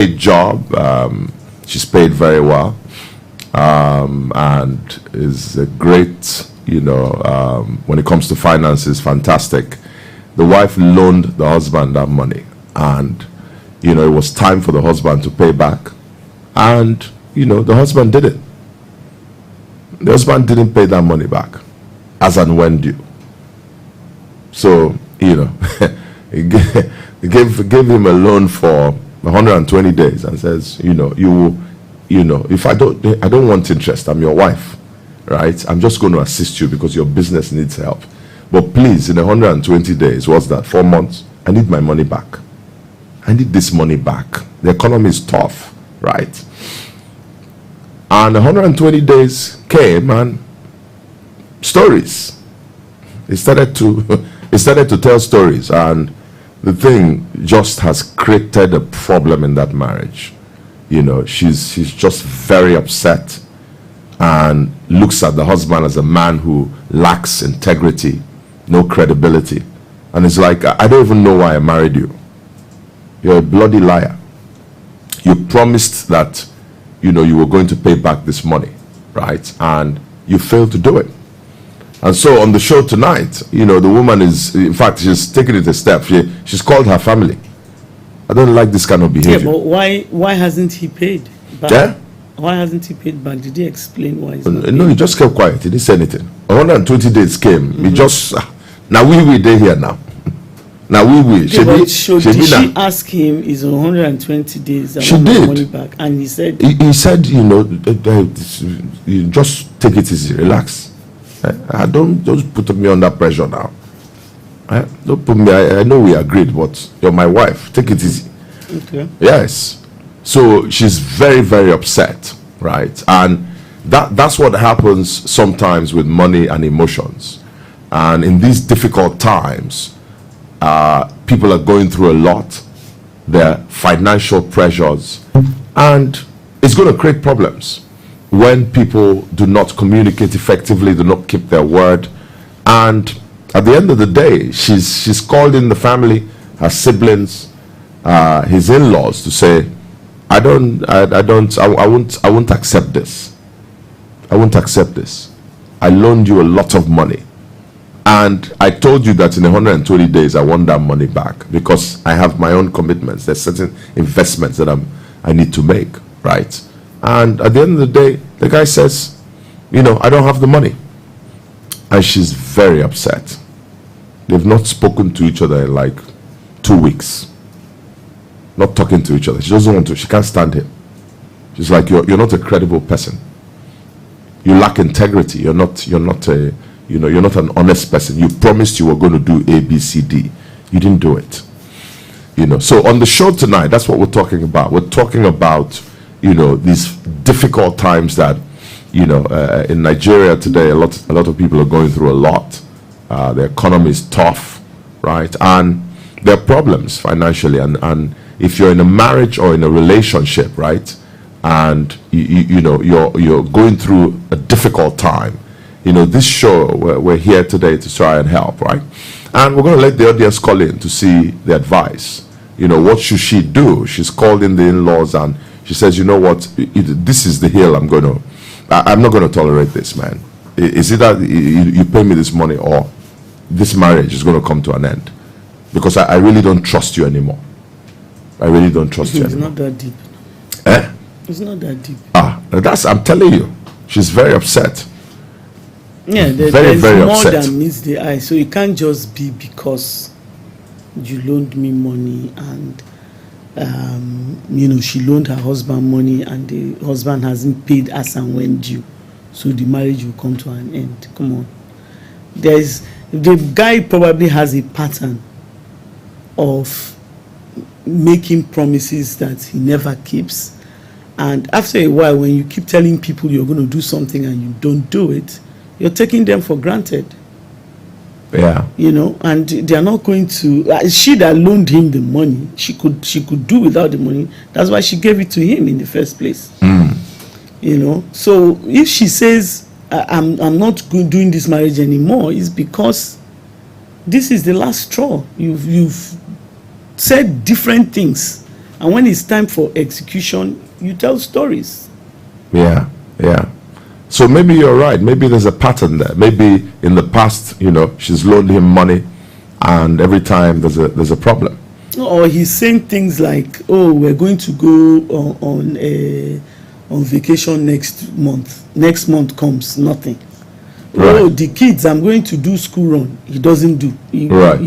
great job. She's paid very well, and is a great, when it comes to finances, fantastic. The wife loaned the husband that money, and it was time for the husband to pay back, and the husband did it. The husband didn't pay that money back as and when due. So he gave him a loan for 120 days and says, if I don't want interest, I'm your wife, right? I'm just going to assist you because your business needs help. But please, in 120 days, what's that? 4 months? I need my money back. I need this money back. The economy is tough, right? And 120 days came, and stories. He started to tell stories, and the thing just has created a problem in that marriage. She's just very upset and looks at the husband as a man who lacks integrity, no credibility. And it's like, I don't even know why I married you. You're a bloody liar. You promised that, you were going to pay back this money, right? And you failed to do it. And so on the show tonight, the woman is, in fact, she's taking it a step. She's called her family. I don't like this kind of behavior. Yeah, but why hasn't he paid back? Yeah? Why hasn't he paid back? Did he explain why he's not No, he just kept quiet. He didn't say anything. 120 days came. He just, now we day here now. Now we. Did she ask him, is 120 days and she did. Money back? And he said, he said, you just take it easy, relax. Don't put me under pressure now. Don't put me. I know we agreed, but you're my wife. Take it easy. Okay. Yes. So she's very, very upset, right? And that's what happens sometimes with money and emotions. And in these difficult times, people are going through a lot. Their financial pressures, and it's going to create problems when people do not communicate effectively, do not keep their word. And at the end of the day, she's called in the family, her siblings, his in-laws, to say, I won't accept this. I won't accept this. I loaned you a lot of money, and I told you that in 120 days I want that money back because I have my own commitments. There's certain investments that I need to make, right? And at the end of the day, the guy says, I don't have the money. And she's very upset. They've not spoken to each other in like 2 weeks. Not talking to each other. She doesn't want to. She can't stand him. She's like, you're not a credible person. You lack integrity. You're not an honest person. You promised you were going to do A, B, C, D. You didn't do it. So on the show tonight, that's what we're talking about. We're talking about these difficult times that in Nigeria today, a lot of people are going through a lot. The economy is tough, right? And there are problems financially, and if you're in a marriage or in a relationship, right, and you're going through a difficult time, this show, we're here today to try and help, right? And we're going to let the audience call in to see the advice. What should she do? She's called in the in-laws, and she says, what, this is the hill I'm not going to tolerate this, man. Is it that you pay me this money, or this marriage is going to come to an end? Because I really don't trust you anymore. I really don't trust you anymore. It's not that deep. Eh? It's not that deep. I'm telling you, she's very upset. Yeah, there's more than meets the eye. So it can't just be because you loaned me money and she loaned her husband money and the husband hasn't paid as and when due, so the marriage will come to an end. Come on. The guy probably has a pattern of making promises that he never keeps, and after a while, when you keep telling people you're going to do something and you don't do it, you're taking them for granted. Yeah. And they are not going to. She that loaned him the money, she could do without the money. That's why she gave it to him in the first place. So if she says I'm not doing this marriage anymore, it's because this is the last straw. You've said different things And when it's time for execution, you tell stories. Yeah. So maybe you're right. Maybe there's a pattern there. Maybe in the past, she's loaned him money, and every time there's a problem. Or he's saying things like, "Oh, we're going to go on vacation next month. Next month comes, nothing. Right. Oh, the kids, I'm going to do school run. He doesn't do. Right.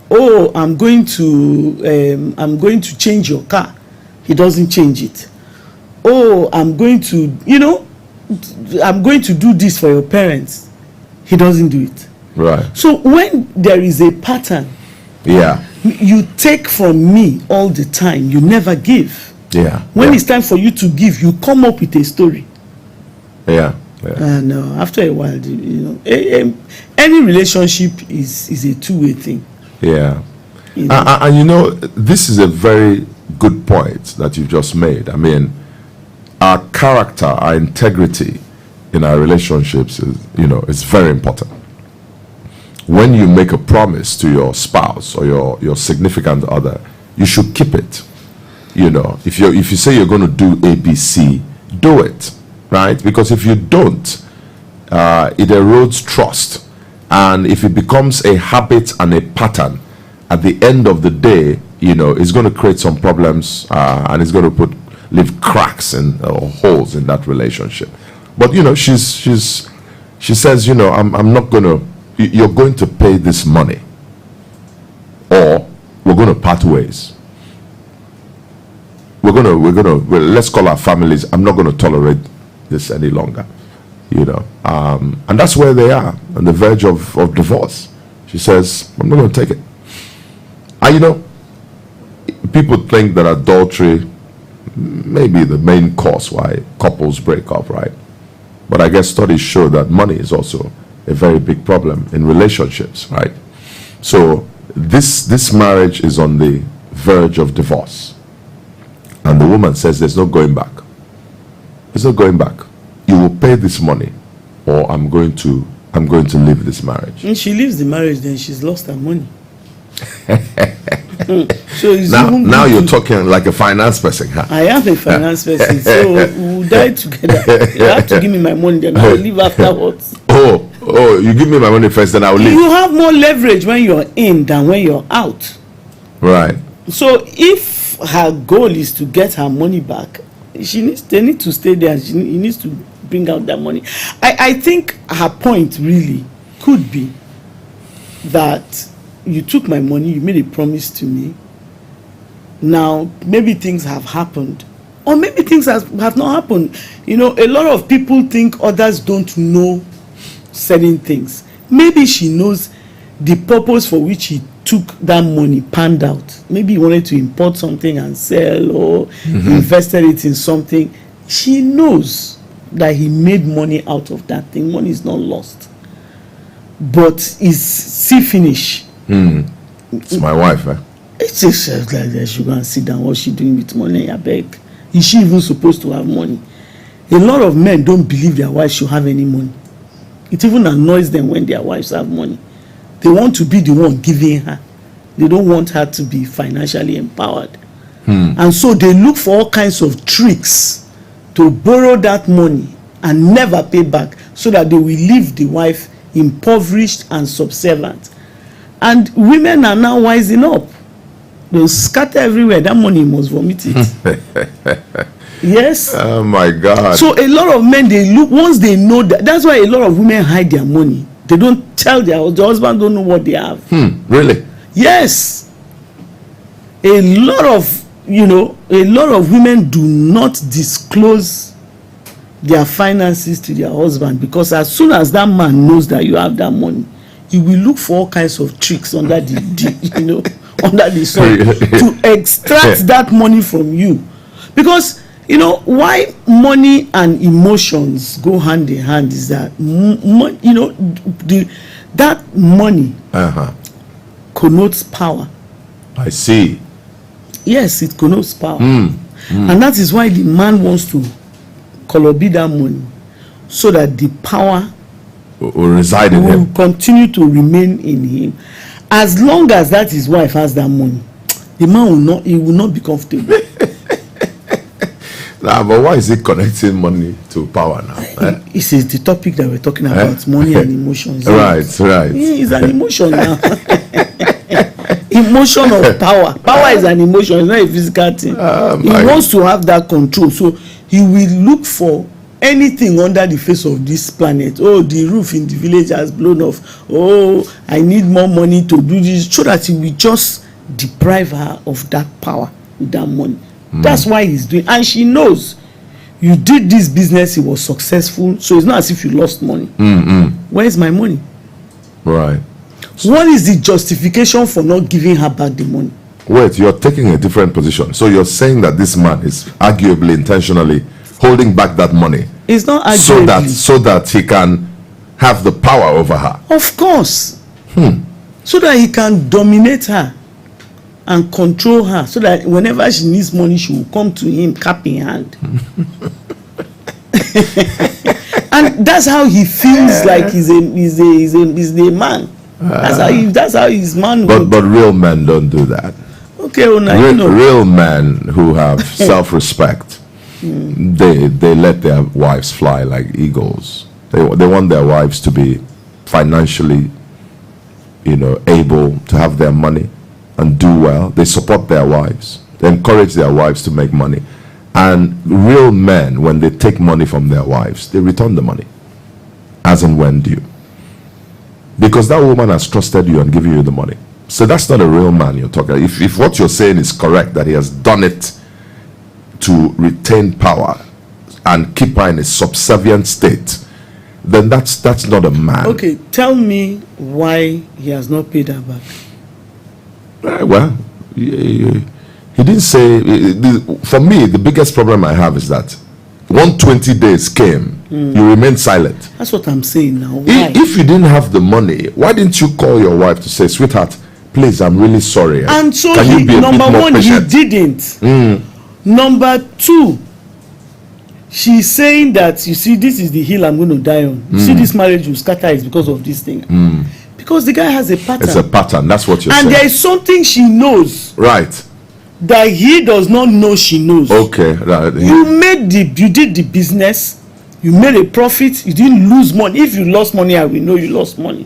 Oh, I'm going to change your car. He doesn't change it. Oh, I'm going to do this for your parents. He doesn't do it. Right. So when there is a pattern, you take from me all the time. You never give. Yeah. When it's time for you to give, you come up with a story. Yeah. And after a while, any relationship is a two-way thing. Yeah. And this is a very good point that you've just made. I mean, our character, our integrity in our relationships is very important. When you make a promise to your spouse or your significant other, you should keep it. If you say you're going to do ABC, do it, right? Because if you don't, it erodes trust. And if it becomes a habit and a pattern, at the end of the day, it's going to create some problems, and it's going to leave cracks or holes in that relationship. But she says, I'm not going to. You're going to pay this money, or we're going to part ways. Let's call our families. I'm not going to tolerate this any longer. And that's where they are, on the verge of divorce. She says, I'm not going to take it. And people think that adultery may be the main cause why couples break up, right? But I guess studies show that money is also a very big problem in relationships, right? So this marriage is on the verge of divorce. And the woman says, there's no going back. There's no going back. You will pay this money, or I'm going to leave this marriage. And she leaves the marriage, then she's lost her money. So now you're talking like a finance person, huh? I am a finance person, so we'll die together. You have to give me my money, then I'll leave afterwards. Oh, you give me my money first, then I'll leave. You have more leverage when you're in than when you're out. Right. So if her goal is to get her money back, they need to stay there. He needs to bring out that money. I think her point really could be that you took my money, you made a promise to me. Now, maybe things have happened, or maybe things have not happened. A lot of people think others don't know certain things. Maybe she knows the purpose for which he took that money panned out. Maybe he wanted to import something and sell, or invested it in something. She knows that he made money out of that thing. Money is not lost, but is see finish. It's my wife, eh? It's just like that. She go and sit down. What's she doing with money? I beg. Is she even supposed to have money? A lot of men don't believe their wives should have any money. It even annoys them when their wives have money. They want to be the one giving her. They don't want her to be financially empowered. And so they look for all kinds of tricks to borrow that money and never pay back, so that they will leave the wife impoverished and subservient. And women are now wising up. They'll scatter everywhere. That money must vomit it. Yes. Oh my God. So a lot of men, they look, once they know that, that's why a lot of women hide their money. They don't tell the husband don't know what they have. Really? Yes. A lot of women do not disclose their finances to their husband, because as soon as that man knows that you have that money, he will look for all kinds of tricks under under the sun to extract that money from you. Because why money and emotions go hand in hand is that that money connotes power. I see. Yes, it connotes power. And that is why the man wants to colobby that money, so that the power will reside in him, continue to remain in him. As long as that his wife has that money, the man will not be comfortable. Nah, but why is he connecting money to power now? This is the topic that we're talking about, money and emotions. Right. It's an emotion now. Emotion of power. Power is an emotion, it's not a physical thing. He wants to have that control, so he will look for anything under the face of this planet. Oh, the roof in the village has blown off. Oh, I need more money to do this, so that he will just deprive her of that power with that money. That's why he's doing, and she knows you did this business, it was successful, so it's not as if you lost money. Where's my money? Right. What is the justification for not giving her back the money? Wait, you're taking a different position. So you're saying that this man is arguably intentionally holding back that money. It's not arguably. So that he can have the power over her. Of course. So that he can dominate her and control her, so that whenever she needs money, she will come to him cap in hand. And that's how he feels like he's a man. That's how his man. But real men don't do that. Okay, Onyia, real men who have self-respect, they let their wives fly like eagles. They want their wives to be financially, able to have their money and do well. They support their wives. They encourage their wives to make money. And real men, when they take money from their wives, they return the money as and when due. Because that woman has trusted you and given you the money. So that's not a real man you're talking about. If what you're saying is correct, that he has done it to retain power and keep her in a subservient state, then that's not a man. Okay, tell me why he has not paid her back. Well, he didn't say. For me, the biggest problem I have is that 120 days came, you remained silent. That's what I'm saying now. Why? If you didn't have the money, why didn't you call your wife to say, sweetheart, please, I'm really sorry. And so Can you be a number bit more one, patient? he didn't. Number two, she's saying that, you see, this is the hill I'm going to die on. You see, this marriage will scatter is because of this thing. Because the guy has a pattern. It's a pattern. That's what you're saying. And there is something she knows. Right. That he does not know she knows. Okay. Right. You did the business. You made a profit. You didn't lose money. If you lost money, I will know you lost money.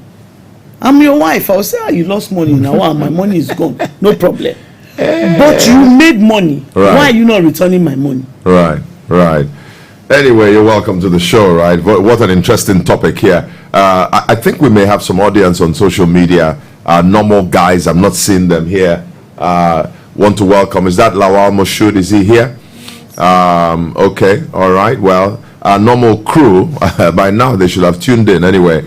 I'm your wife. I will say, you lost money now. My money is gone. No problem. But you made money. Right. Why are you not returning my money? Right. Anyway, you're welcome to the show, right? What an interesting topic here. I think we may have some audience on social media. Normal guys, I'm not seeing them here. Want to welcome, is that Lawal Moshud? Is he here? Okay, all right. Well, our normal crew, by now they should have tuned in. Anyway,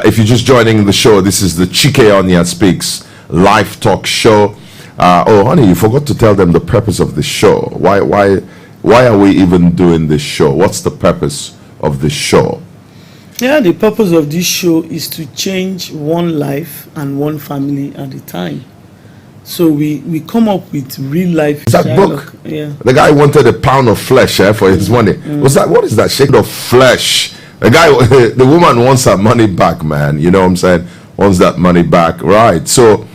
if you're just joining the show, this is the Chike Onyia Speaks live talk show. Oh, honey, you forgot to tell them the purpose of the show. Why are we even doing this show? What's the purpose of this show? Yeah, the purpose of this show is to change one life and one family at a time. So we come up with real life. Is that book? Yeah. The guy wanted a pound of flesh for his money. What is that? Shade of flesh. The woman wants her money back, man. You know what I'm saying? Wants that money back. Right. So,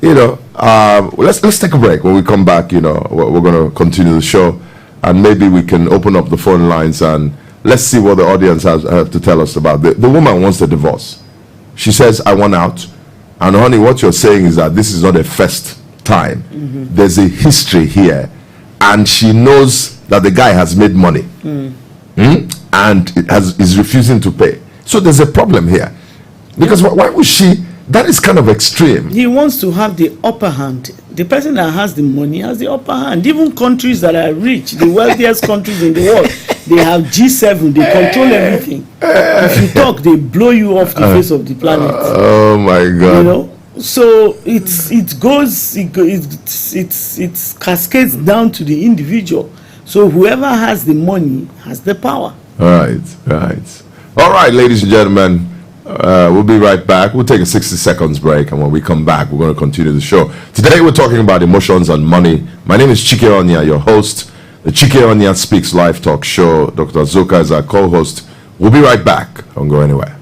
let's take a break. When we come back, we're going to continue the show. And maybe we can open up the phone lines and let's see what the audience has to tell us about. The woman wants the divorce. She says, I want out. And honey, what you're saying is that this is not a first time. There's a history here. And she knows that the guy has made money. And is refusing to pay. So there's a problem here. Because why would she? That is kind of extreme. He wants to have the upper hand. The person that has the money has the upper hand. Even countries that are rich, the wealthiest countries in the world, they have G7. They control everything. If you talk, they blow you off the face of the planet. Oh my God! So it cascades down to the individual. So whoever has the money has the power. Right. All right, ladies and gentlemen. We'll be right back. We'll take a 60 seconds break, and when we come back, we're going to continue the show. Today, we're talking about emotions and money. My name is Chike Onyia, your host. The Chike Onyia Speaks live talk show. Dr. Azuka is our co-host. We'll be right back. Don't go anywhere.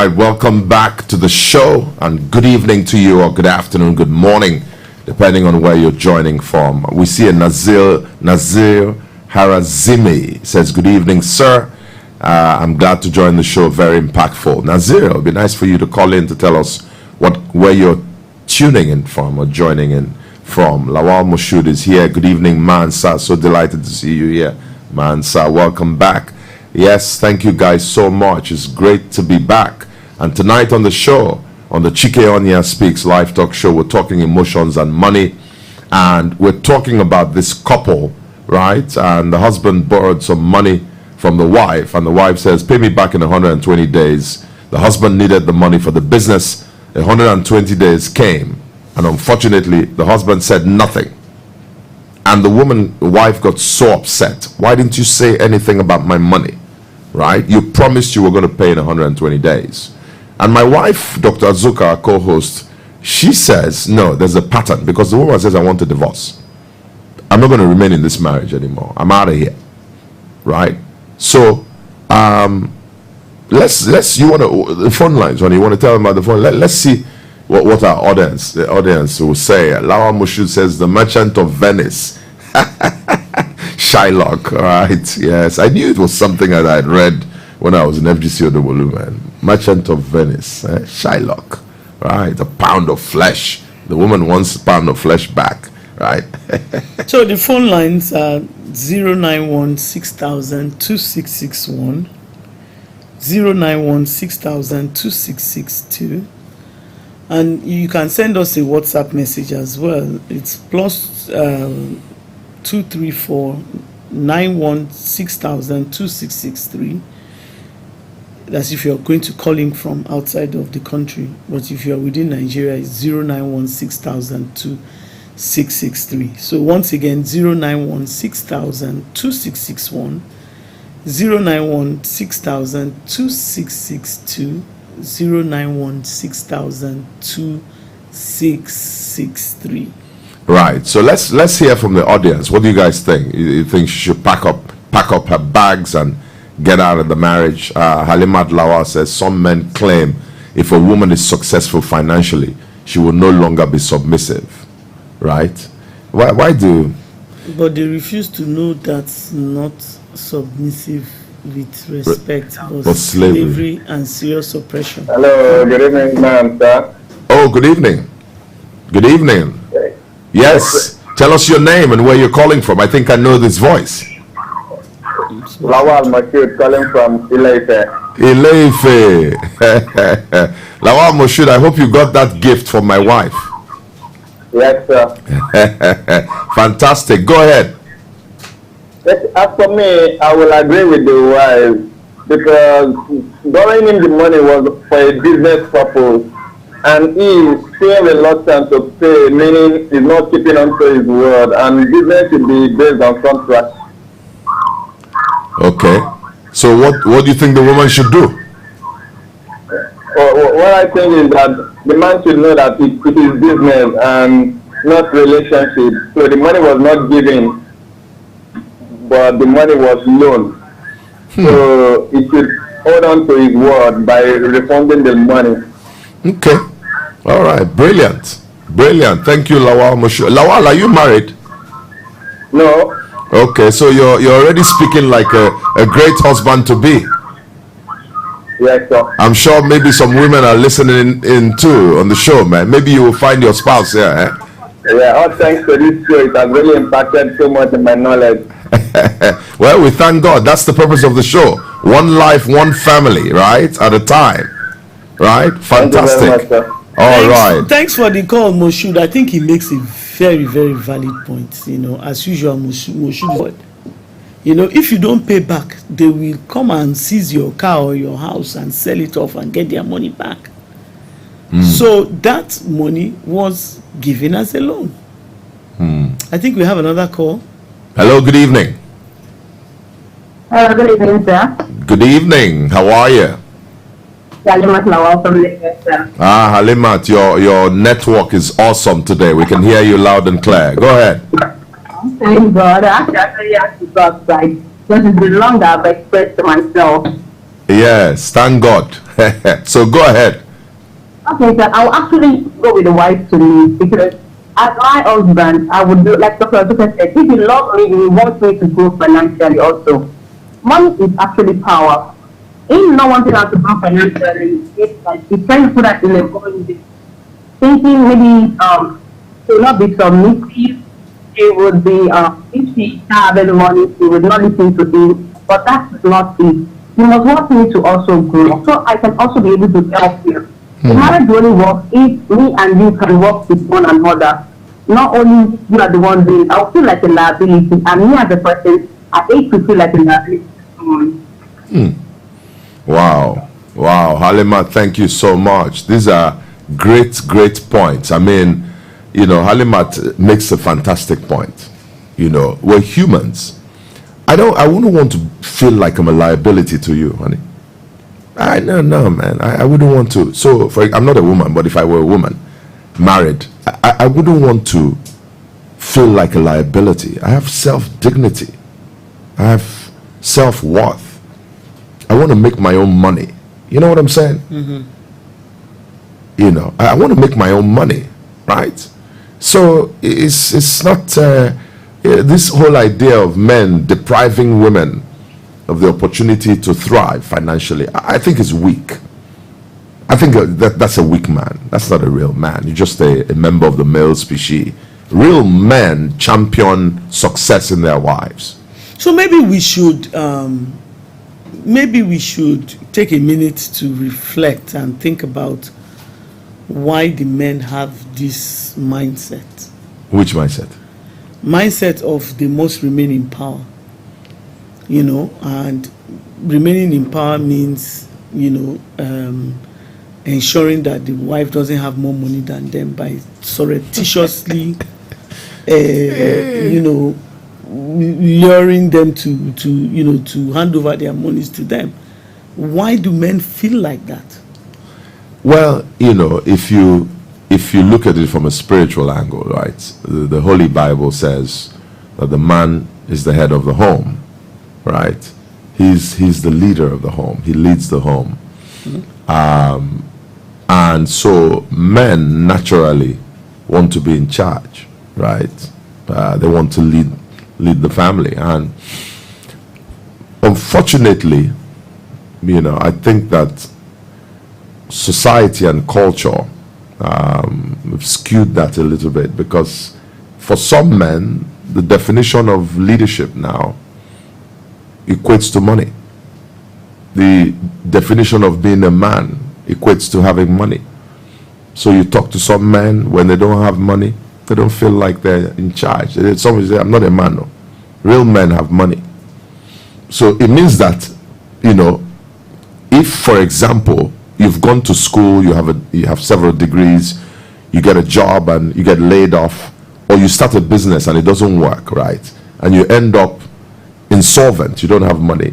right, welcome back to the show, and good evening to you, or good afternoon, good morning, depending on where you're joining from. We see a Nazir Harazimi says, good evening, sir. I'm glad to join the show, very impactful. Nazir, it'll be nice for you to call in to tell us where you're tuning in from or joining in from. Lawal Moshud is here. Good evening, Mansa. So delighted to see you here, Mansa. Welcome back. Yes, thank you guys so much. It's great to be back. And tonight on the show, on the Chike Onyia Speaks live talk show, we're talking emotions and money. And we're talking about this couple, right? And the husband borrowed some money from the wife, and the wife says, pay me back in 120 days. The husband needed the money for the business. 120 days came, and unfortunately, the husband said nothing. And the wife got so upset. Why didn't you say anything about my money? Right? You promised you were going to pay in 120 days. And my wife, Dr. Azuka, our co-host, she says, no, there's a pattern, because the woman says, I want a divorce. I'm not going to remain in this marriage anymore. I'm out of here. Right? So, let's you want to the phone lines, when you want to tell them about the phone. Let's see what our the audience will say. Lawa Mushud says, the Merchant of Venice. Shylock, right? Yes, I knew it was something that I had read when I was in FGC Odobolu, man. Merchant of Venice, Shylock, right? A pound of flesh. The woman wants a pound of flesh back, right? So the phone lines are 091 6000 2661, 091 6000 2662, and you can send us a WhatsApp message as well. It's plus 234 91 6000 2663. That's if you're going to call in from outside of the country, but if you're within Nigeria, it's 091 6000 2663. So once again, 091 6000 2661, 091 6000 2662, 091 6000 2663. Right. So let's hear from the audience. What do you guys think? You think she should pack up her bags and get out of the marriage? Halimat Lawal says, some men claim if a woman is successful financially, she will no longer be submissive. Right? Why do? But they refuse to know that's not submissive with respect, but slavery and serious oppression. Hello, good evening, ma'am, sir. Oh, good evening. Good evening. Yes. Tell us your name and where you're calling from. I think I know this voice. Lawal Moshud calling from Ileife. Ileife. Lawal Moshud, I hope you got that gift from my wife. Yes, sir. Fantastic. Go ahead. Yes, as for me, I will agree with the wife, because borrowing him the money was for a business purpose, and he is still reluctant to pay, meaning he's not keeping on to his word, and business should be based on contract. Okay. So what do you think the woman should do? What I think is that the man should know that it is business and not relationship. So the money was not given, but the money was loaned. So he should hold on to his word by refunding the money. Okay. All right. Brilliant. Brilliant. Thank you, Lawal Moshud. Lawal, are you married? No. Okay, so you're already speaking like a great husband to be. Yes, sir. I'm sure maybe some women are listening in too on the show, man. Maybe you will find your spouse here. Yeah, all thanks to this show, it has really impacted so much in my knowledge. Well, we thank God. That's the purpose of the show. One life, one family, right? At a time. Right? Fantastic. Thank you very much, sir. All right. Thanks for the call, Moshud. I think he makes a very, very valid point. You know, as usual, Moshud. You know, if you don't pay back, they will come and seize your car or your house and sell it off and get their money back. So that money was given as a loan. I think we have another call. Hello, good evening. Good evening, sir. Good evening. How are you? Halimat Lawal from Lagos, sir. Halimat, your network is awesome today. We can hear you loud and clear. Go ahead. Thank God. Actually, I have to go outside. Because it's been long I've expressed to myself. Yes, thank God. So go ahead. Okay, so I'll actually go with the wife to lead because as my husband, I would do like Dr. Azuka said, if you love me, you want me to grow financially also. Money is actually power. If not wanting us to grow financially, it's like he's trying to put us in a going thinking maybe to not be submissive. She would be if she have any money, she would not listen to him. But that's not it. You must want me to also grow, so I can also be able to help you. The marriage only works if me and you can work with one another. Not only you are the one doing, I'll feel like a liability, and me as a person, I hate to feel like a liability to someone. Wow. Halima, thank you so much. These are great points. I mean, Halima makes a fantastic point. We're humans. I wouldn't want to feel like I'm a liability to you, honey. No, man. I wouldn't want to. So, I'm not a woman, but if I were a woman, married, I wouldn't want to feel like a liability. I have self-dignity. I have self-worth. I want to make my own money. You know what I'm saying? I want to make my own money, right? So it's not this whole idea of men depriving women of the opportunity to thrive financially. I think it's weak. I think that's a weak man. That's not a real man. You're just a member of the male species. Real men champion success in their wives. So maybe we should take a minute to reflect and think about why the men have this mindset. Which mindset? Mindset of they must remain in power. And remaining in power means, ensuring that the wife doesn't have more money than them by surreptitiously, luring them to hand over their monies to them. Why do men feel like that? Well, if you look at it from a spiritual angle, right? The Holy Bible says that the man is the head of the home, right? He's the leader of the home. He leads the home. And so men naturally want to be in charge, right? They want to lead the family. And unfortunately, I think that society and culture have skewed that a little bit, because for some men, the definition of leadership now equates to money. The definition of being a man equates to having money. So you talk to some men, when they don't have money, they don't feel like they're in charge. Somebody say, I'm not a man. No. Real men have money. So it means that, if, for example, you've gone to school, you have several degrees, you get a job and you get laid off, or you start a business and it doesn't work, right? And you end up insolvent, you don't have money.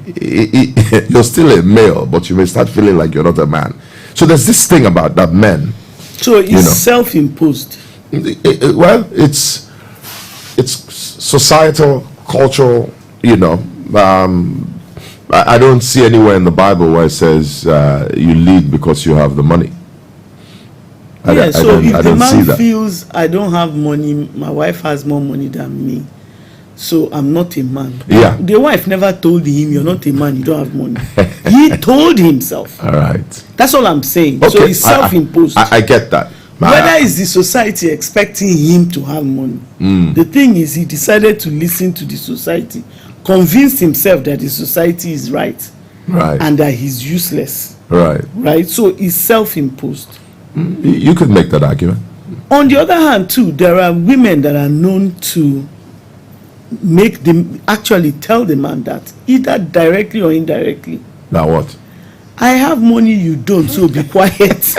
You're still a male, but you may start feeling like you're not a man. So there's this thing about that men. So it's self-imposed. Well, it's societal, cultural, I don't see anywhere in the Bible where it says you lead because you have the money. So if the man feels I don't have money, my wife has more money than me, so I'm not a man. Yeah. The wife never told him, you're not a man, you don't have money. He told himself. All right. That's all I'm saying. Okay. So it's self-imposed. I get that. Whether is the society expecting him to have money? The thing is, he decided to listen to the society, convinced himself that the society is right, and that he's useless. Right. So it's self-imposed. You could make that argument. On the other hand, too, there are women that are known to actually tell the man that, either directly or indirectly. Now what? I have money, you don't, so be quiet.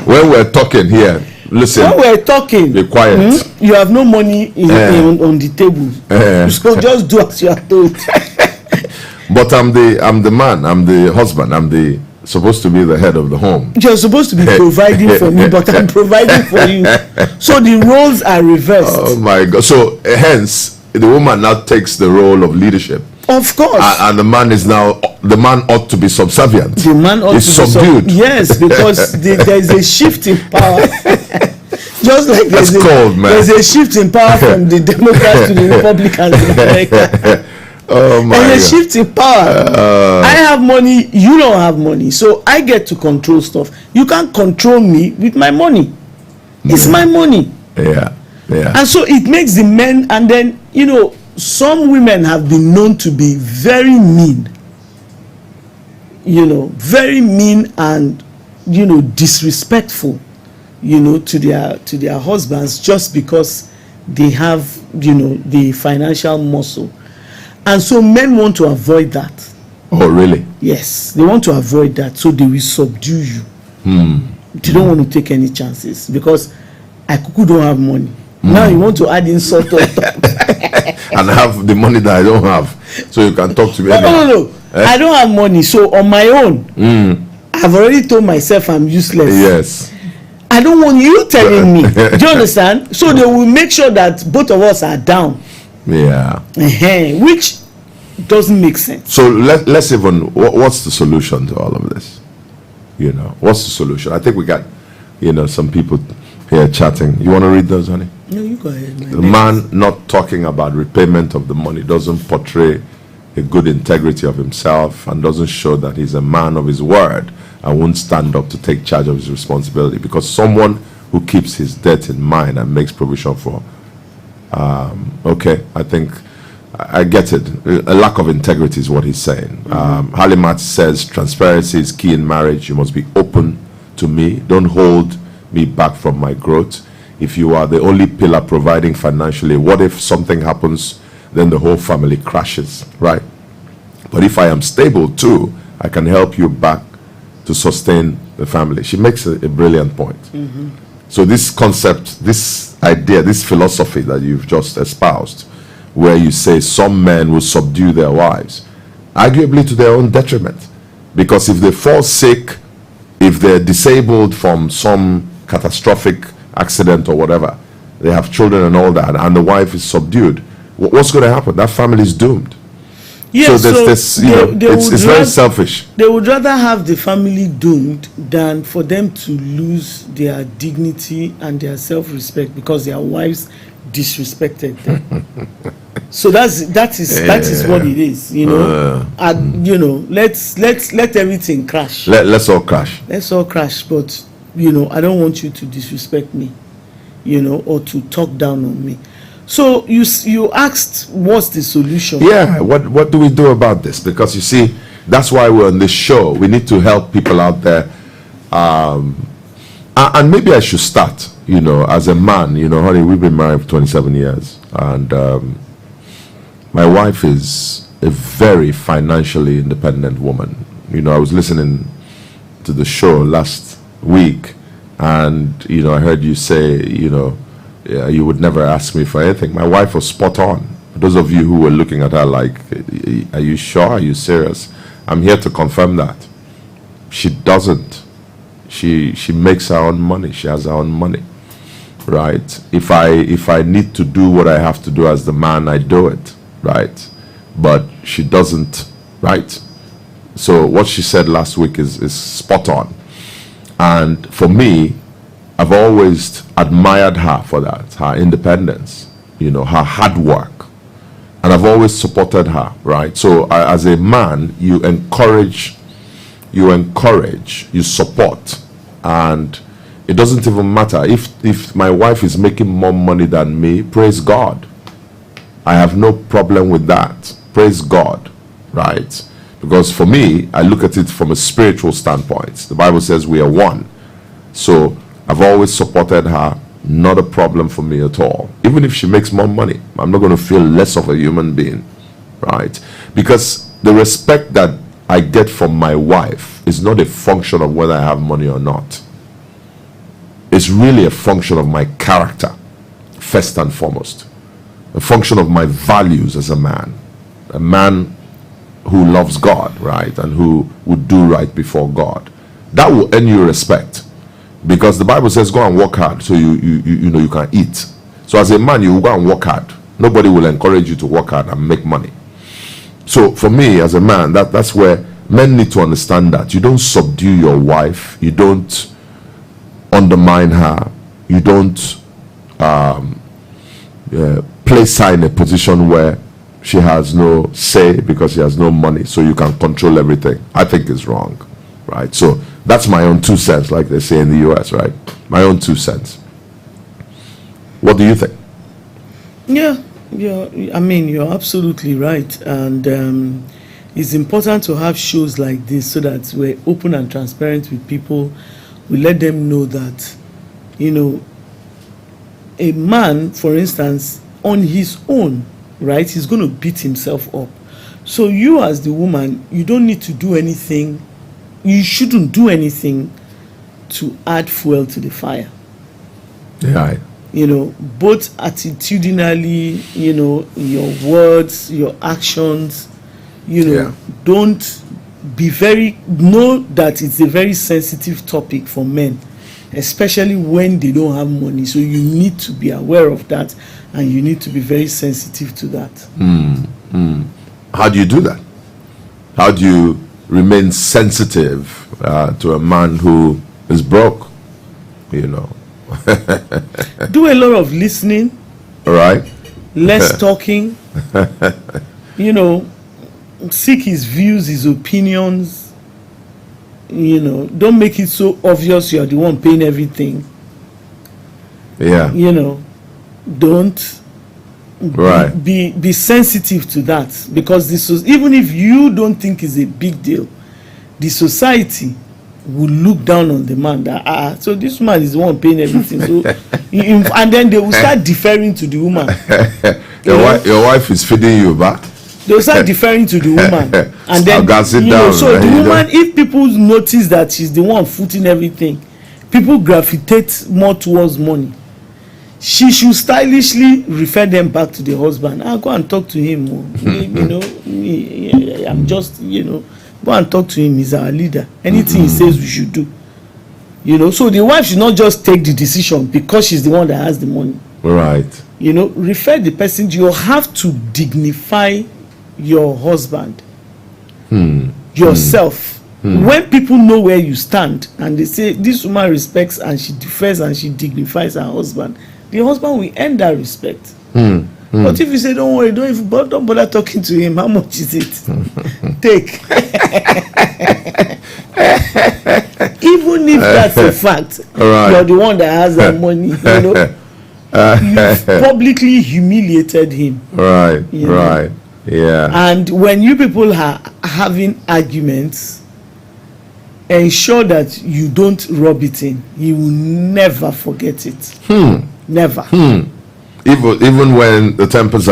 When we're talking here, listen. When we're talking, be quiet. You have no money on the table, so just do as you are told. But I'm the man, I'm the husband, I'm supposed to be the head of the home. You're supposed to be providing for me, but I'm providing for you. So the roles are reversed. Oh my God! So hence, the woman now takes the role of leadership. Of course. And the man ought to be subservient. The man ought to be subdued. Yes, because there is a shift in power. Just like there's a shift in power from the Democrats to the Republicans in America. Oh my There's a shift in power. I have money, you don't have money, so I get to control stuff. You can't control me with my money. It's my money. Yeah. And so it makes the men, and then some women have been known to be very mean. Very mean and disrespectful. To their husbands, just because they have the financial muscle. And so men want to avoid that. Oh, really? Yes, they want to avoid that, so they will subdue you. They don't want to take any chances, because I don't have money. Now you want to add insult on top. And have the money that I don't have, so you can talk to me. No. I don't have money, so on my own, I've already told myself I'm useless. Yes. I don't want you telling me. Do you understand? So they will make sure that both of us are down. Yeah. Which doesn't make sense. So let's even, what's the solution to all of this? What's the solution? I think we got, some people here chatting. You want to read those, honey? No, you go ahead. The man not talking about repayment of the money doesn't portray a good integrity of himself, and doesn't show that he's a man of his word and won't stand up to take charge of his responsibility. Because someone who keeps his debt in mind and makes provision for, I think I get it. A lack of integrity is what he's saying. Halimat says transparency is key in marriage. You must be open to me. Don't hold me back from my growth. If you are the only pillar providing financially, what if something happens, then the whole family crashes, right? But if I am stable too, I can help you back to sustain the family. She makes a brilliant point. So this concept, this idea, this philosophy that you've just espoused, where you say some men will subdue their wives, arguably to their own detriment, because if they fall sick, if they're disabled from some catastrophic accident or whatever, they have children and all that, and the wife is subdued, what's going to happen? That family is doomed. Yes, so it's very selfish. They would rather have the family doomed than for them to lose their dignity and their self-respect because their wives disrespected them. So that is what it is, and let everything crash. Let's all crash. Let's all crash, but I don't want you to disrespect me, or to talk down on me. So you asked what's the solution? Yeah, what do we do about this? Because you see, that's why we're on this show. We need to help people out there. And maybe I should start, as a man, honey, we've been married for 27 years. And my wife is a very financially independent woman. I was listening to the show last week, and, I heard you say, you would never ask me for anything. My wife was spot on. For those of you who were looking at her like, are you sure? Are you serious? I'm here to confirm that. She doesn't. She makes her own money. She has her own money, right? If I need to do what I have to do as the man, I do it, right? But she doesn't, right? So what she said last week is spot on. And for me, I've always admired her for that, her independence, her hard work. And I've always supported her, right? So as a man, you encourage, you support. And it doesn't even matter. If my wife is making more money than me, praise God. I have no problem with that. Praise God, right? Because for me, I look at it from a spiritual standpoint. The Bible says we are one. So I've always supported her, not a problem for me at all. Even if she makes more money, I'm not going to feel less of a human being, right? Because the respect that I get from my wife is not a function of whether I have money or not. It's really a function of my character, first and foremost. A function of my values as a man who loves God, right? And who would do right before God. That will earn you respect. Because the Bible says go and work hard so you can eat. So as a man, you will go and work hard. Nobody will encourage you to work hard and make money. So for me as a man, that's where men need to understand that you don't subdue your wife, you don't undermine her, you don't place her in a position where she has no say because she has no money, so you can control everything. I think it's wrong, right? So that's my own 2 cents, like they say in the US, right? My own 2 cents. What do you think? Yeah, I mean, you're absolutely right. And it's important to have shows like this so that we're open and transparent with people. We let them know that, you know, a man, for instance, on his own, right, he's going to beat himself up. So you as the woman, you don't need to do anything. You shouldn't do anything to add fuel to the fire. Yeah. You know, both attitudinally, you know, your words, your actions, you know, don't be know that it's a very sensitive topic for men, especially when they don't have money. So you need to be aware of that, and you need to be very sensitive to that. How do you do that? How do you remain sensitive to a man who is broke, you know? Do a lot of listening. All right. Less talking. You know, seek his views, his opinions. You know, don't make it so obvious you're the one paying everything. Yeah. You know, don't. Right. Be sensitive to that, because this was, even if you don't think it's a big deal, the society will look down on the man that so this man is the one paying everything. So and then they will start deferring to the woman. Your wife is feeding you back. They will start deferring to the woman, and then so the woman, if people notice that she's the one footing everything, people gravitate more towards money. She should stylishly refer them back to the husband. I'll go and talk to him. You know, I'm just, you know, go and talk to him. He's our leader. Anything he says we should do. You know, so the wife should not just take the decision because she's the one that has the money. Right. You know, refer the person. You have to dignify your husband, yourself. When people know where you stand and they say this woman respects and she defends and she dignifies her husband, the husband will earn that respect. But if you say don't worry, don't bother talking to him, how much is it? Take. Even if that's a fact, you're the one that has that money, you know. You've publicly humiliated him. Right. You know? Right. Yeah. And when you people are having arguments, ensure that you don't rub it in. He will never forget it. Never. Even when the tempers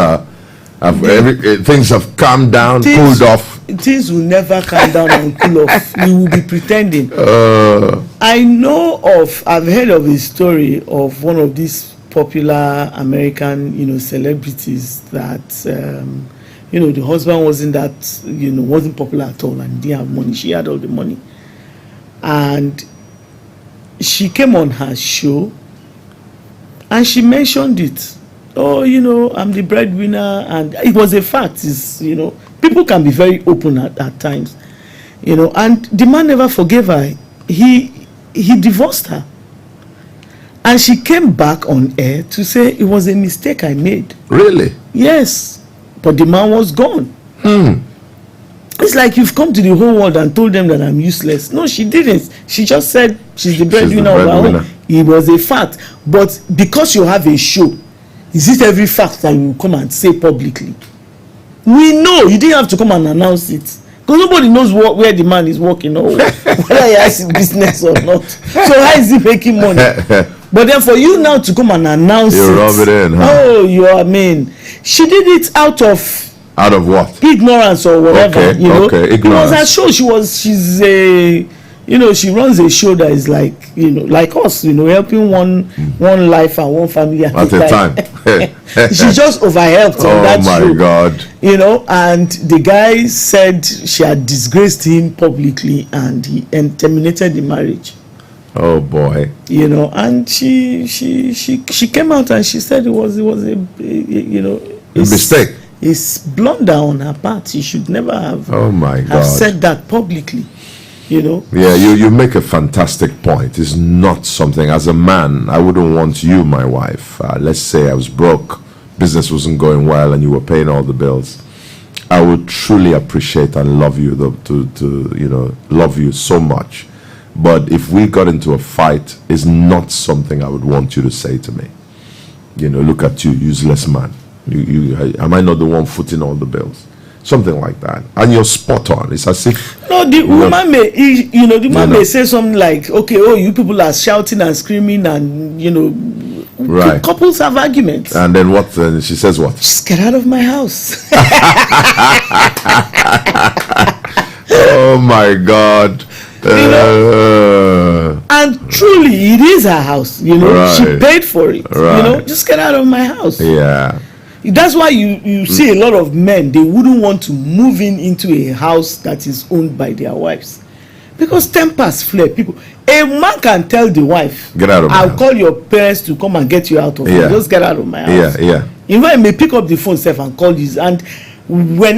things have calmed down, cooled off. Things will never calm down and cool off. You will be pretending. I've heard of a story of one of these popular American, you know, celebrities that, you know, the husband wasn't that, you know, wasn't popular at all and didn't have money. She had all the money. And she came on her show and she mentioned it. Oh, you know, I'm the breadwinner, and it was a fact. Is, you know, people can be very open at times, you know, and the man never forgave her. He divorced her, and she came back on air to say it was a mistake I made. Really? Yes, but the man was gone. It's like you've come to the whole world and told them that I'm useless. No, she didn't. She just said she's the breadwinner of her home. It was a fact. But because you have a show, is it every fact that you come and say publicly? We know you didn't have to come and announce it, because nobody knows where the man is working or whether he has business or not. So how is he making money? But then for you now to come and announce rub it in, huh? Oh, I mean, she did it out of what? Ignorance or whatever. Okay, you know, ignorance. It was her show. She's a, you know, she runs a show that is like, you know, like us, you know, helping one life and one family at a time. She just overhelped on that show. Oh my God! You know, and the guy said she had disgraced him publicly and terminated the marriage. Oh boy! You know, and she came out and she said it was a you know, a mistake. is blunder on her part. She should never have, Oh my God. have said that publicly. You know. Yeah, you make a fantastic point. It's not something, as a man, I wouldn't want you, my wife. Let's say I was broke, business wasn't going well, and you were paying all the bills. I would truly appreciate and love you, love you so much. But if we got into a fight, it's not something I would want you to say to me. Look at you, useless man. Am I not the one footing all the bills? Something like that. And you're spot on. It's as if the woman may say something like, okay, oh, you people are shouting and screaming, and right. Couples have arguments. And then what? She says what? Just get out of my house. Oh my God. And truly, it is her house. Right. She paid for it. Right. Just get out of my house. Yeah. That's why you see a lot of men, they wouldn't want to move into a house that is owned by their wives, because tempers flare. A man can tell the wife, get out of my I'll house. call your parents to come and get you out of here. Just get out of my house. Yeah. In fact, may pick up the phone self and call you, and when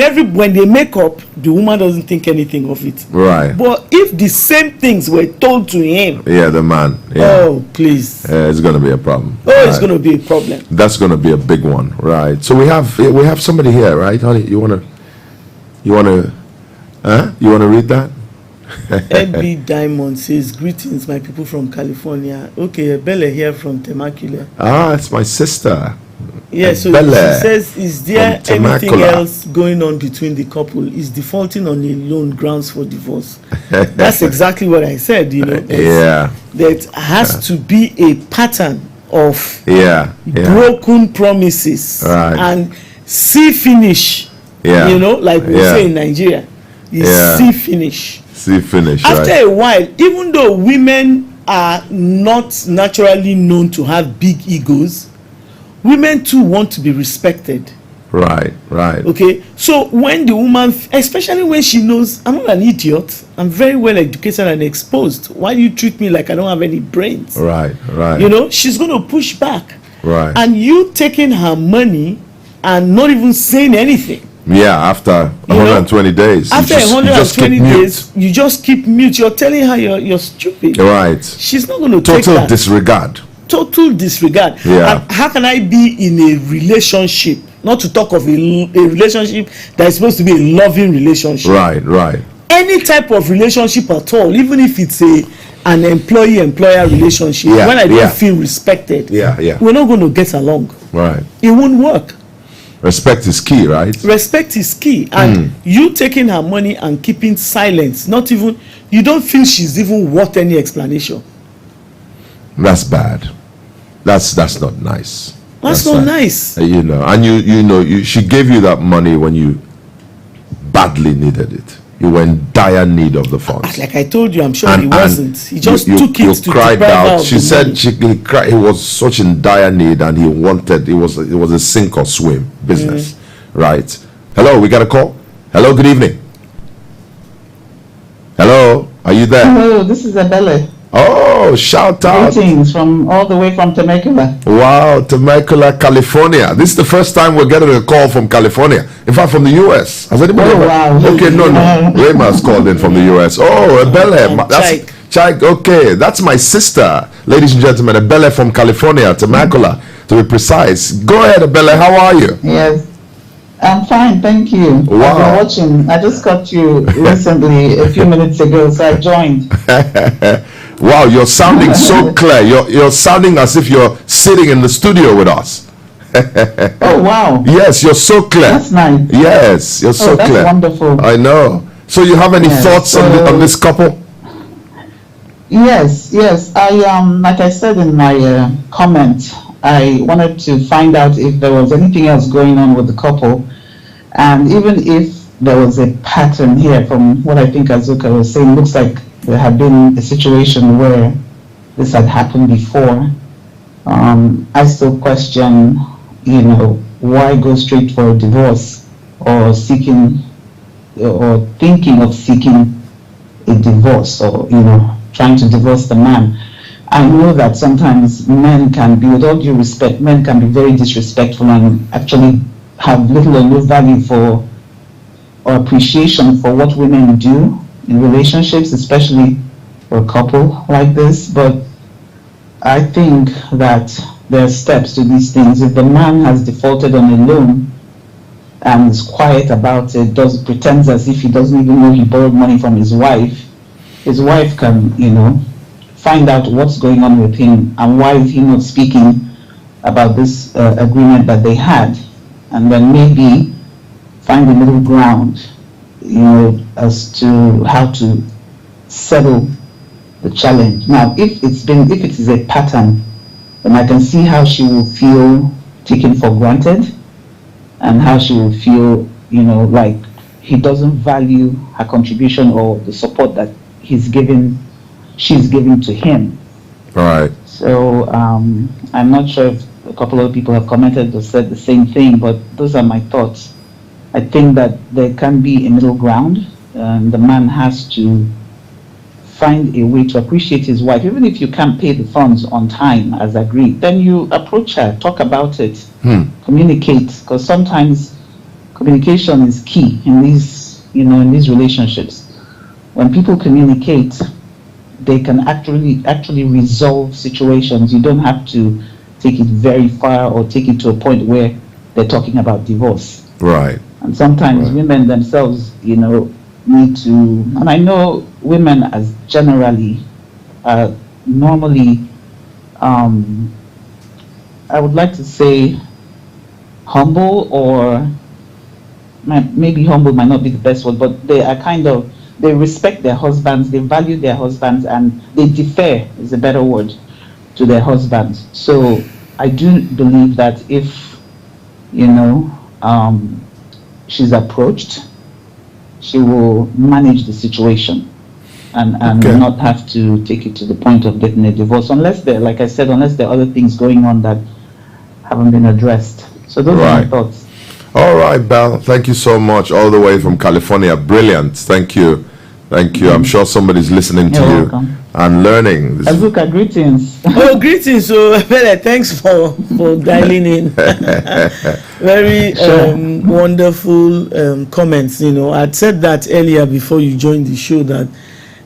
they make up, the woman doesn't think anything of it. Right. But if the same things were told to him, the man. Yeah. Oh please. It's going to be a problem. It's going to be a problem. That's going to be a big one, right? So we have somebody here, right, honey? You wanna read that? LB Diamond says, greetings, my people from California. Okay, Bella here from Temecula. It's my sister. Yeah, so Bella she says, is there from anything Temecula. else going on between the couple? Is defaulting on a loan grounds for divorce? That's exactly what I said, Yeah. That has to be a pattern of broken promises, right, and see finish. Like we say in Nigeria, see finish. See finish. After right. a while, even though women are not naturally known to have big egos, women too want to be respected. Right. Okay, so when the woman, especially when she knows I'm not an idiot, I'm very well educated and exposed, why do you treat me like I don't have any brains? Right. She's going to push back. Right. And you taking her money and not even saying anything. Yeah, after 120 days. After 120 days, you just keep mute. You're telling her you're stupid. Right. She's not going to take that. Total disregard. Yeah. And how can I be in a relationship, not to talk of a relationship that is supposed to be a loving relationship? Right. Any type of relationship at all, even if it's an employee-employer relationship, when I don't feel respected, we're not going to get along. Right. It won't work. Respect is key, right? Respect is key. And you taking her money and keeping silence, you don't feel she's even worth any explanation. That's bad. That's not nice. That's not nice. And she gave you that money when you badly needed it. You were in dire need of the funds. Like I told you, I'm sure he wasn't. He just took it to cried out. She said money. he was such in dire need, and it was a sink or swim business, right? Hello, we got a call. Hello, good evening. Hello, are you there? Hello, this is Abele. Oh, shout out. Greetings from all the way from Temecula. Wow, Temecula, California. This is the first time we're getting a call from California. In fact, from the US. Has anybody ever? Wow. Okay, no. Rayma's called in from the US. Oh, Ebele. That's Chike. Okay, that's my sister. Ladies and gentlemen, Ebele from California, Temecula, to be precise. Go ahead, Ebele. How are you? Yes. I'm fine, thank you. Wow. I've been watching. I just got you recently, a few minutes ago, so I joined. Wow, you're sounding so clear. You're sounding as if you're sitting in the studio with us. Oh, wow. Yes, you're so clear. That's nice. Yes, you're so that's clear. Wonderful. I know. So you have any thoughts on this couple? Yes. I like I said in my comment, I wanted to find out if there was anything else going on with the couple, and even if there was a pattern here from what I think Azuka was saying, looks like there had been a situation where this had happened before. I still question, why go straight for a divorce or thinking of seeking a divorce, or trying to divorce the man. I know that sometimes men can be, with all due respect, men can be very disrespectful and actually have little or no value for or appreciation for what women do in relationships, especially for a couple like this. But I think that there are steps to these things. If the man has defaulted on a loan and is quiet about it, pretends as if he doesn't even know he borrowed money from his wife can, find out what's going on with him and why is he not speaking about this agreement that they had, and then maybe find a middle ground, as to how to settle the challenge. Now, if it is a pattern, then I can see how she will feel taken for granted, and how she will feel, like he doesn't value her contribution or the support that she's giving to him. All right. So I'm not sure if a couple of people have commented or said the same thing, but those are my thoughts. I think that there can be a middle ground, and the man has to find a way to appreciate his wife. Even if you can't pay the funds on time as agreed, then you approach her, talk about it, communicate, because sometimes communication is key in these relationships. When people communicate, they can actually resolve situations. You don't have to take it very far or take it to a point where they're talking about divorce. Right. And sometimes women themselves, need to, and I know women as generally normally, I would like to say humble, or maybe humble might not be the best word, but they respect their husbands, they value their husbands, and they defer is a better word to their husbands. So I do believe that if she's approached, she will manage the situation and not have to take it to the point of getting a divorce, unless there are other things going on that haven't been addressed. So those are my thoughts. All right, Belle, thank you so much, all the way from California. Brilliant. Thank you. I'm sure somebody's listening to You're you welcome. and learning. Azuka, greetings. Oh, greetings. So, Bella, thanks for dialing in. Very wonderful comments. I'd said that earlier before you joined the show, that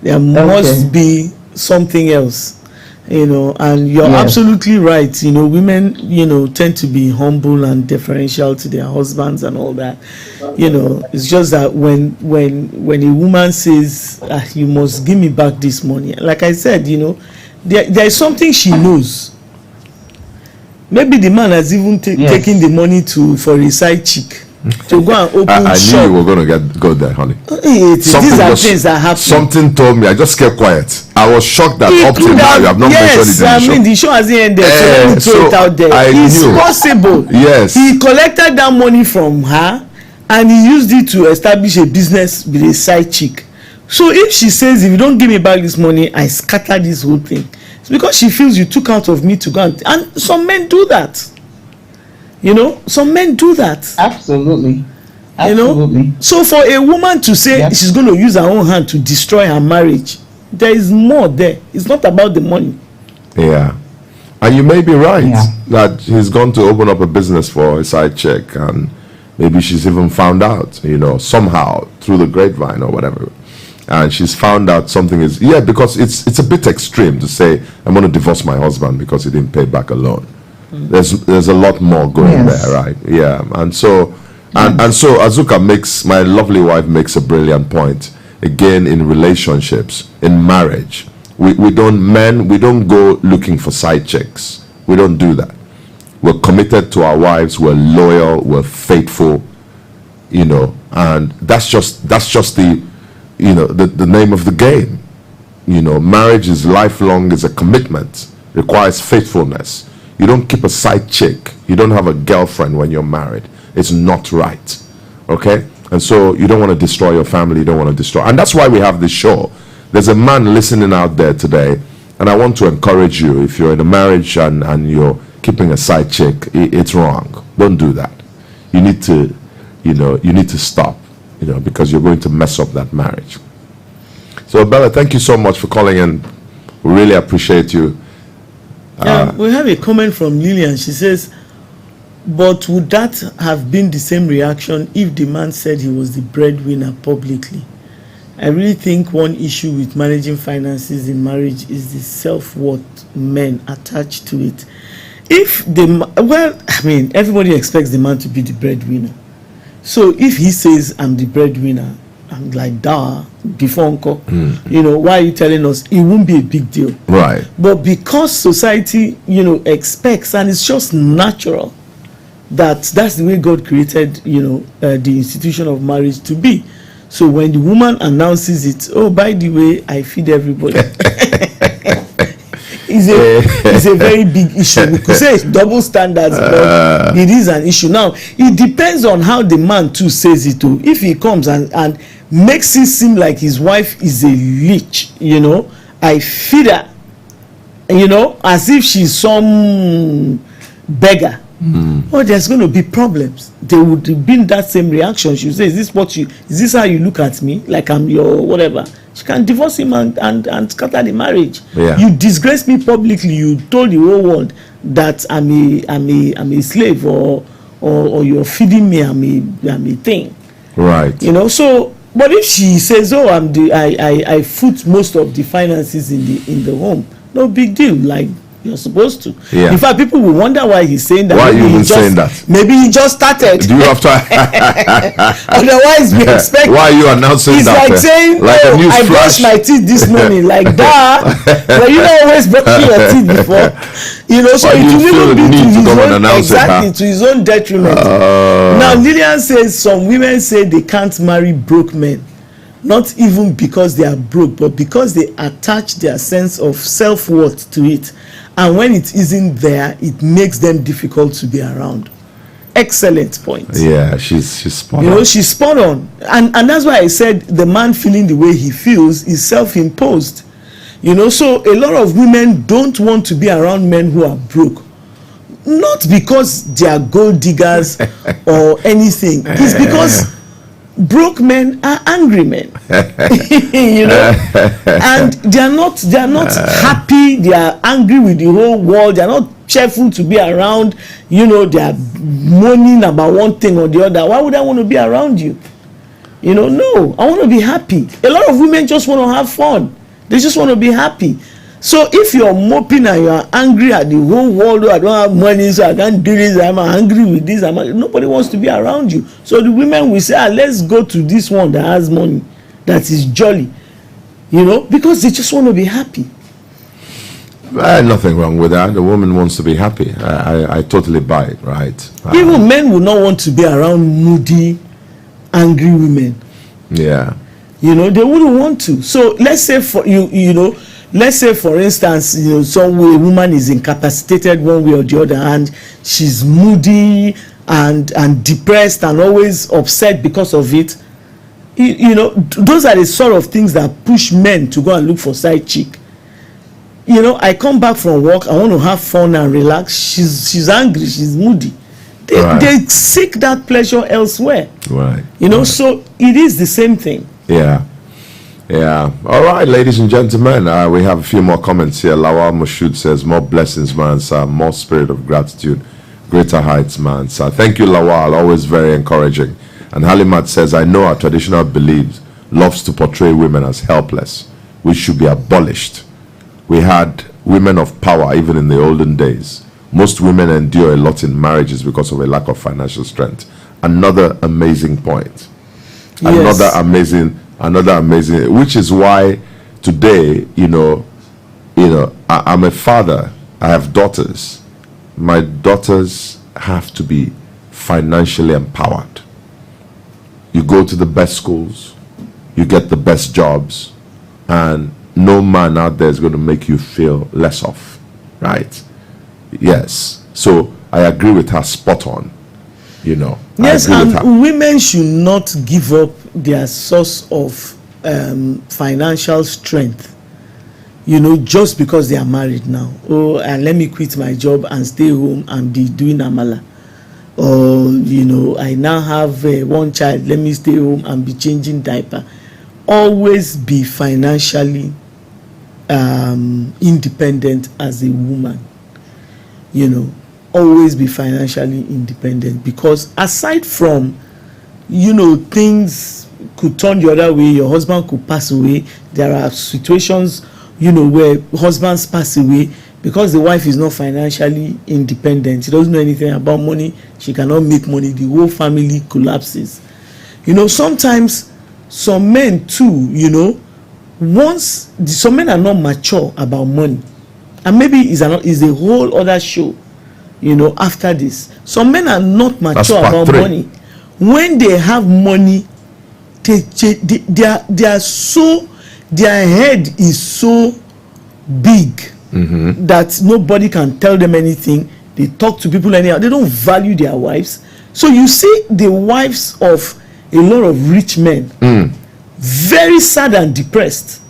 there must be something else. And you're absolutely right. Women, tend to be humble and deferential to their husbands and all that. It's just that when a woman says, you must give me back this money, like I said, there is something she knows. Maybe the man has even taken the money for a side chick to go and open shop. I knew you were going to go there, honey. These are things that happen. Something told me. I just kept quiet. I was shocked that up till now you have not mentioned it in the show. I mean, the show hasn't ended, so let me throw it out there. It's possible. Yes. He collected that money from her and he used it to establish a business with a side chick. So if she says, if you don't give me back this money, I scatter this whole thing, it's because she feels you took out of me to go and some men do that. Some men do that. Absolutely. So for a woman to say she's going to use her own hand to destroy her marriage, there is more there. It's not about the money. Yeah. And you may be right that he's gone to open up a business for a side chick, and maybe she's even found out, somehow through the grapevine or whatever. And she's found out something is, because it's a bit extreme to say, I'm going to divorce my husband because he didn't pay back a loan. There's a lot more going there, right? Yeah. And so Azuka my lovely wife makes a brilliant point. Again, in relationships, in marriage, we don't go looking for side chicks. We don't do that. We're committed to our wives, we're loyal, we're faithful, and that's just the the name of the game. Marriage is lifelong, is a commitment, requires faithfulness. You don't keep a side chick. You don't have a girlfriend when you're married. It's not right. Okay? And so you don't want to destroy your family. You don't want to destroy. And that's why we have this show. There's a man listening out there today, and I want to encourage you, if you're in a marriage and you're keeping a side chick, it's wrong. Don't do that. You need to stop, because you're going to mess up that marriage. So Bella, thank you so much for calling in. We really appreciate you. We have a comment from Lillian. She says, But would that have been the same reaction if the man said he was the breadwinner publicly? I really think one issue with managing finances in marriage is the self-worth men attached to it. If everybody expects the man to be the breadwinner. So if he says, I'm the breadwinner, I'm like, before uncle, why are you telling us? It won't be a big deal. Right. But because society, expects, and it's just natural, that's the way God created, the institution of marriage to be. So when the woman announces it, oh, by the way, I feed everybody. It's a very big issue. We could say it's double standards, but it is an issue. Now, it depends on how the man too says it too. If he comes and makes it seem like his wife is a leech, I feed her, as if she's some beggar. Well, there's going to be problems. There would have been that same reaction. She would say, is this how you look at me? Like I'm your whatever. She can divorce him and scatter the marriage. Yeah. You disgrace me publicly. You told the whole world that I'm a slave or you're feeding me. I'm a thing. Right. So but if she says, oh, I foot most of the finances in the home, no big deal. Like you're supposed to. Yeah. In fact, people will wonder why he's saying that. Why are you even saying that? Maybe he just started. Do you have to? Otherwise, we expect. Why are you announcing it's that? It's like saying, like oh, I brushed my teeth this morning. Like that. But you know, always brushing your teeth before. So why it will even be to his own detriment. Now, Lillian says some women say they can't marry broke men. Not even because they are broke, but because they attach their sense of self-worth to it. And when it isn't there, it makes them difficult to be around. Excellent point. Yeah, she's spot on. She's spot on. And that's why I said the man feeling the way he feels is self-imposed. So a lot of women don't want to be around men who are broke. Not because they are gold diggers or anything. It's because broke men are angry men. And they are not happy. They are angry with the whole world. They are not cheerful to be around. They are moaning about one thing or the other. Why would I want to be around you? No, I want to be happy. A lot of women just want to have fun. They just want to be happy. So if you're moping and you're angry at the whole world, I don't have money, so I can't do this, I'm angry with this, nobody wants to be around you. So the women will say, let's go to this one that has money, that is jolly, because they just want to be happy. Nothing wrong with that. The woman wants to be happy. I totally buy it, right? Even men would not want to be around moody, angry women. Yeah. They wouldn't want to. So let's say let's say, for instance, some way a woman is incapacitated one way or the other, and she's moody and depressed and always upset because of it. Those are the sort of things that push men to go and look for side chick. I come back from work, I want to have fun and relax. She's angry, she's moody. They seek that pleasure elsewhere. Right. So it is the same thing. Yeah. All right, ladies and gentlemen, we have a few more comments here. Lawal Moshood says, more blessings, man, sir. More spirit of gratitude. Greater heights, man, sir. Thank you, Lawal. Always very encouraging. And Halimat says, I know our traditional beliefs loves to portray women as helpless, which should be abolished. We had women of power even in the olden days. Most women endure a lot in marriages because of a lack of financial strength. Another amazing point. Yes. Another amazing, which is why today, I'm a father. I have daughters. My daughters have to be financially empowered. You go to the best schools, you get the best jobs, and no man out there is going to make you feel less off, right? Yes. So I agree with her, spot on. Yes, and women should not give up their source of financial strength, just because they are married now. Oh, and let me quit my job and stay home and be doing amala. Or, I now have one child, let me stay home and be changing diaper. Always be financially independent as a woman. always be financially independent, because aside from, things could turn the other way, your husband could pass away. There are situations, where husbands pass away because the wife is not financially independent. She doesn't know anything about money. She cannot make money. The whole family collapses. Sometimes some men too, some men are not mature about money, and maybe is a whole other show, after this. Some men are not mature about money. When they have money, they are so, their head is so big that nobody can tell them anything. They talk to people anyhow. They don't value their wives. So you see the wives of a lot of rich men very sad and depressed.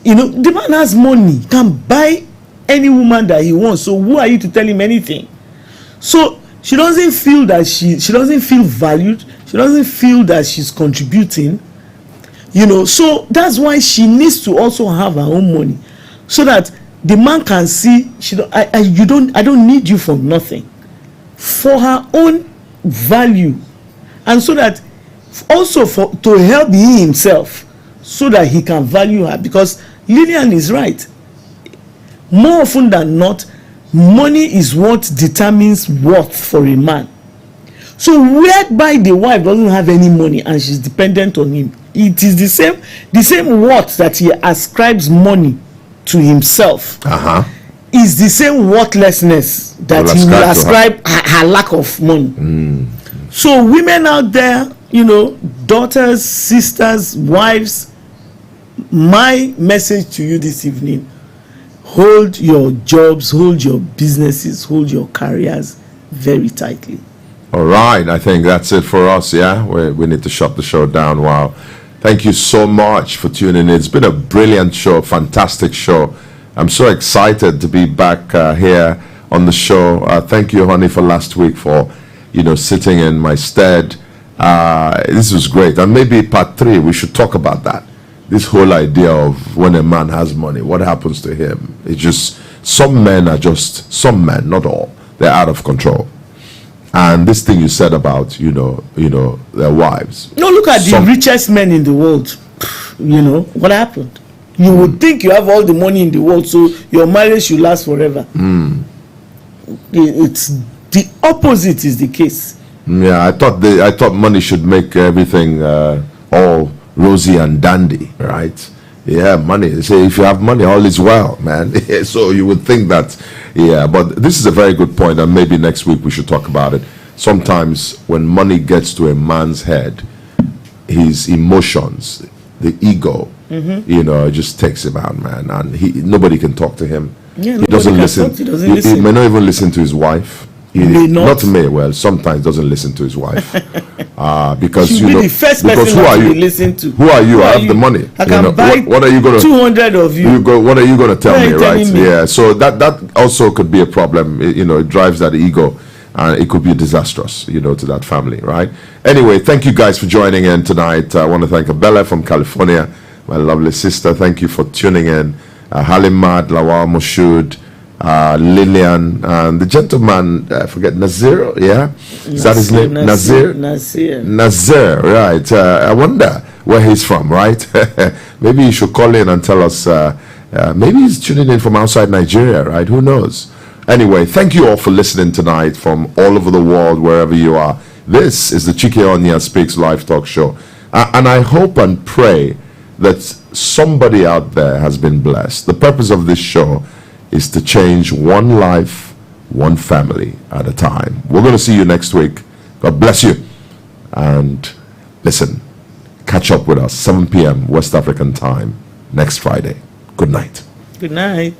The man has money, can buy any woman that he wants. So who are you to tell him anything? So she doesn't feel that she doesn't feel valued. She doesn't feel that she's contributing. So that's why she needs to also have her own money, so that the man can see I don't need you for nothing, for her own value, and so that also to help he himself, so that he can value her. Because Lillian is right. More often than not, money is what determines worth for a man. So whereby the wife doesn't have any money and she's dependent on him, it is the same worth that he ascribes money to himself. Is the same worthlessness that he will ascribe her lack of money. So women out there, daughters, sisters, wives, my message to you this evening: hold your jobs, hold your businesses, hold your careers very tightly. All right, I think that's it for us. Yeah, we need to shut the show down. Wow, thank you so much for tuning in. It's been a brilliant show, fantastic show. I'm so excited to be back here on the show. Thank you, honey, for last week, for sitting in my stead. This was great, and maybe part 3 we should talk about that. This whole idea of when a man has money, what happens to him? It's just some men, not all. They're out of control. And this thing you said about their wives. No, look at the richest men in the world. What happened? You would think you have all the money in the world, so your marriage should last forever. It's the opposite is the case. Yeah, I thought money should make everything all rosy and dandy, right? Yeah, money. They say if you have money, all is well, man. So you would think that, yeah. But this is a very good point, and maybe next week we should talk about it. Sometimes when money gets to a man's head, his emotions, the ego, it just takes him out, man. And nobody can talk to him. Yeah, he doesn't listen. He may not even listen to his wife. Not me. Well, sometimes doesn't listen to his wife because be the first person who are you? Listen to. Who are you? I have the money. I can buy what are you going to 200 of you? What are you going to tell me, right? Me? Yeah. So that also could be a problem. It drives that ego, and it could be disastrous, to that family, right? Anyway, thank you guys for joining in tonight. I want to thank Abella from California, my lovely sister. Thank you for tuning in. Halimad, Lawal Moshud, Lillian, and the gentleman, I forget, Nazir, yeah? Is that his name? Nazir, right. I wonder where he's from, right? Maybe you should call in and tell us. Maybe he's tuning in from outside Nigeria, right? Who knows? Anyway, thank you all for listening tonight from all over the world, wherever you are. This is the Chike Onyia Speaks Live Talk Show. And I hope and pray that somebody out there has been blessed. The purpose of this show is to change one life, one family at a time. We're going to see you next week. God bless you. And listen, catch up with us 7 p.m. West African time next Friday. Good night. Good night.